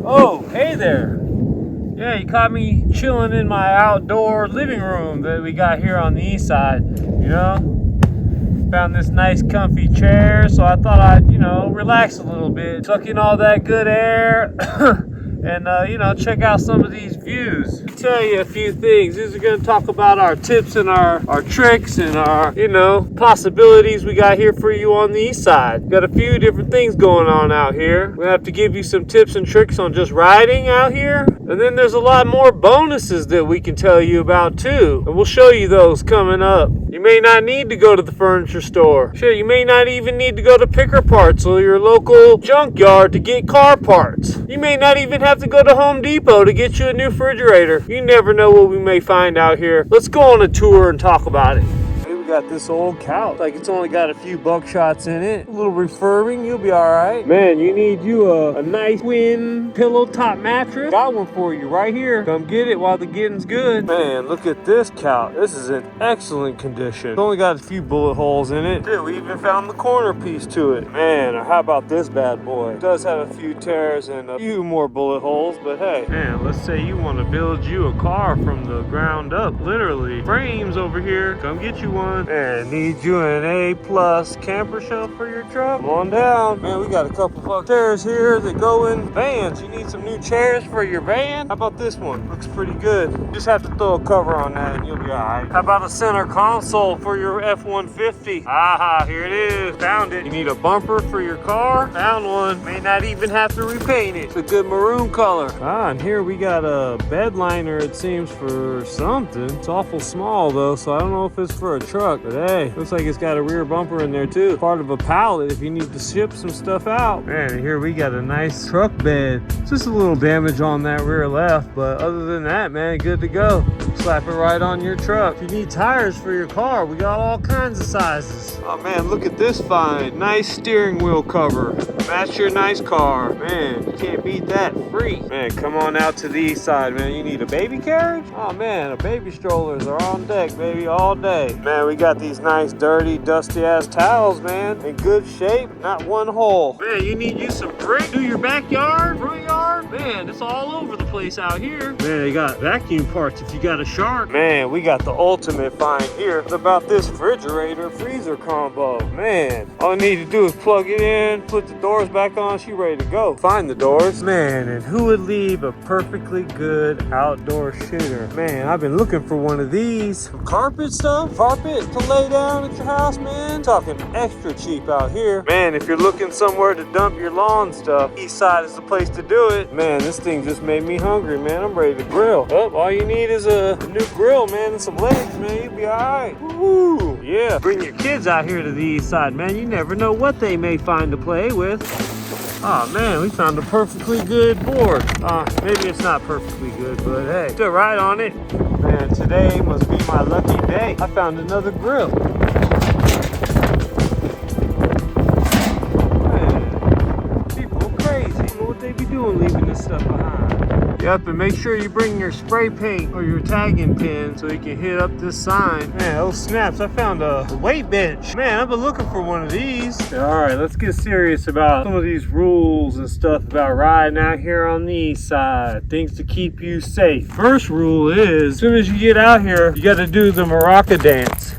Oh, hey there. Yeah, you caught me chilling in my outdoor living room that we got here on the east side, you know? Found this nice comfy chair, so I thought I'd, relax a little bit, suck in all that good air, and, check out some of these views. I'll tell you a few things. These are going to talk about our tips and our tricks and our, possibilities we got here for you on the east side. Got a few different things going on out here. We have to give you some tips and tricks on just riding out here. And then there's a lot more bonuses that we can tell you about too. And we'll show you those coming up. You may not need to go to the furniture store. Shit, you may not even need to go to Picker Parts or your local junkyard to get car parts. You may not even have to go to Home Depot to get you a new refrigerator. You never know what we may find out here. Let's go on a tour and talk about it. Got this old couch, like it's only got a few buckshots in it, a little refurbing, you'll be all right. Man, you need you a nice twin pillow top mattress. Got one for you right here. Come get it while the getting's good. Man, look at this couch. This is in excellent condition. It's only got a few bullet holes in it. Dude, we even found the corner piece to it. Man, or how about this bad boy? It does have a few tears and a few more bullet holes, but hey, man, let's say you want to build you a car from the ground up, literally. Frames over here, come get you one. Man, need you an A+ camper shelf for your truck? Come on down. Man, we got a couple of chairs here that go in vans. You need some new chairs for your van? How about this one? Looks pretty good. Just have to throw a cover on that and you'll be alright. How about a center console for your F-150? Aha, here it is. Found it. You need a bumper for your car? Found one. May not even have to repaint it. It's a good maroon color. Ah, and here we got a bed liner, it seems, for something. It's awful small though, so I don't know if it's for a truck. But hey, looks like it's got a rear bumper in there too. Part of a pallet if you need to ship some stuff out. Man, and here we got a nice truck bed. Just a little damage on that rear left, but other than that, man, good to go. Slap it right on your truck. If you need tires for your car, we got all kinds of sizes. Oh man, look at this find. Nice steering wheel cover. Match your nice car. Man, you can't beat that. Free. Man, come on out to the east side, man. You need a baby carriage? Oh man, the baby strollers are on deck, baby, all day. Man, we got these nice, dirty, dusty-ass towels, man. In good shape, not one hole. Man, you need you some brick. Do your backyard, front yard. Man, it's all over the place out here. Man, they got vacuum parts if you got a shark. Man, we got the ultimate find here. What about this refrigerator freezer combo? Man, all you need to do is plug it in, put the doors back on, she ready to go. Find the doors. Man, and who would leave a perfectly good outdoor shitter? Man, I've been looking for one of these. Some carpet stuff? Carpet to lay down at your house, man. Talking extra cheap out here. Man, if you're looking somewhere to dump your lawn stuff, east side is the place to do it. Man, this thing just made me hungry, man. I'm ready to grill. Oh, all you need is a new grill, man, and some legs, man. You'll be all right. Woo! Yeah, bring your kids out here to the east side, man. You never know what they may find to play with. Oh man, we found a perfectly good board. Maybe it's not perfectly good, but hey, still right on it. Man, today must be my lucky day. I found another grill. Man, people are crazy. I don't know what they be doing leaving this stuff behind. Yep, and make sure you bring your spray paint or your tagging pin so you can hit up this sign. Man, oh snaps, I found a weight bench. Man, I've been looking for one of these. All right, let's get serious about some of these rules and stuff about riding out here on the east side. Things to keep you safe. First rule is, as soon as you get out here, you got to do the maraca dance.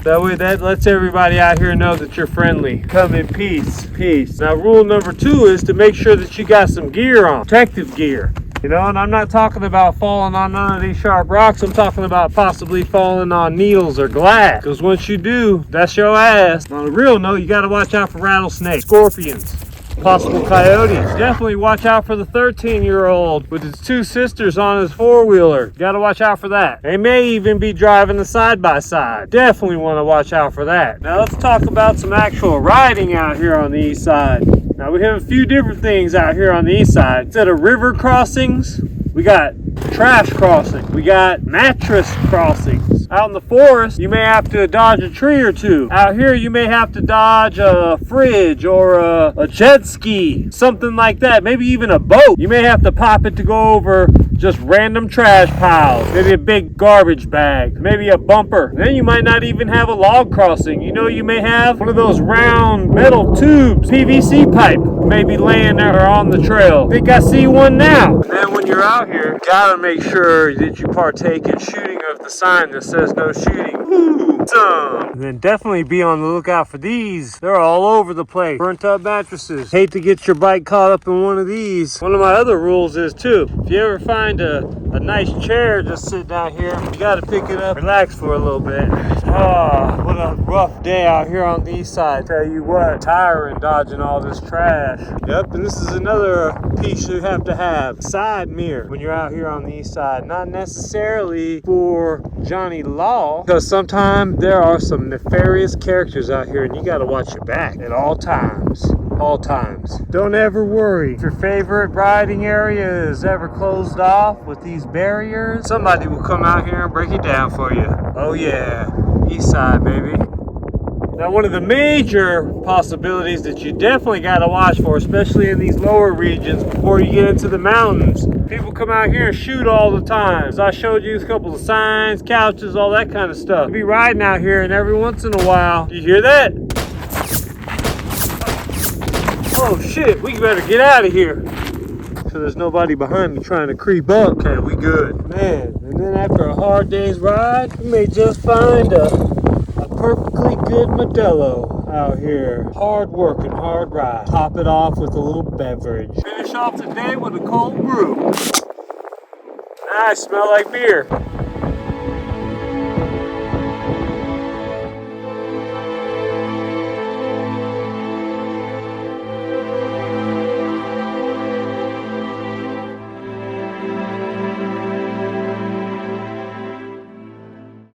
That way that lets everybody out here know that you're friendly. Come in peace, peace. Now rule number 2 is to make sure that you got some gear on, protective gear. And I'm not talking about falling on none of these sharp rocks. I'm talking about possibly falling on needles or glass. Because once you do, that's your ass. On a real note, you got to watch out for rattlesnakes, scorpions, possible coyotes. Definitely watch out for the 13-year-old with his 2 sisters on his 4-wheeler. Got to watch out for that. They may even be driving the side-by-side. Definitely want to watch out for that. Now let's talk about some actual riding out here on the east side. Now we have a few different things out here on the east side. Instead of river crossings, we got trash crossing. We got mattress crossings. Out in the forest, you may have to dodge a tree or two. Out here, you may have to dodge a fridge or a jet ski, something like that. Maybe even a boat. You may have to pop it to go over just random trash piles. Maybe a big garbage bag. Maybe a bumper. Then you might not even have a log crossing. You know, you may have one of those round metal tubes, PVC pipe, maybe laying there on the trail. I think I see one now. And then when you're out here, you gotta make sure that you partake in shooting of the sign that says no shooting. Ooh, some. And then definitely be on the lookout for these. They're all over the place. Burnt up mattresses. Hate to get your bike caught up in one of these. One of my other rules is too, if you ever find a nice chair just sit down here, you gotta pick it up, relax for a little bit. Oh, what a rough day out here on the east side. Tell you what, tiring dodging all this trash. Yep, and this is another piece you have to have. Side mirror when you're out here on the east side. Not necessarily for Johnny Law, because sometimes there are some nefarious characters out here and you gotta watch your back at all times. All times. Don't ever worry. If your favorite riding area is ever closed off with these barriers, somebody will come out here and break it down for you. Oh yeah, east side, baby. Now, one of the major possibilities that you definitely got to watch for, especially in these lower regions before you get into the mountains, people come out here and shoot all the time. As I showed you a couple of signs, couches, all that kind of stuff. You'll be riding out here and every once in a while, you hear that? Oh shit, we better get out of here. So there's nobody behind me trying to creep up. Okay, we good. Man, and then after a hard day's ride, we may just find a perfectly good Modelo out here. Hard working, hard ride. Top it off with a little beverage. Finish off the day with a cold brew. I smell like beer.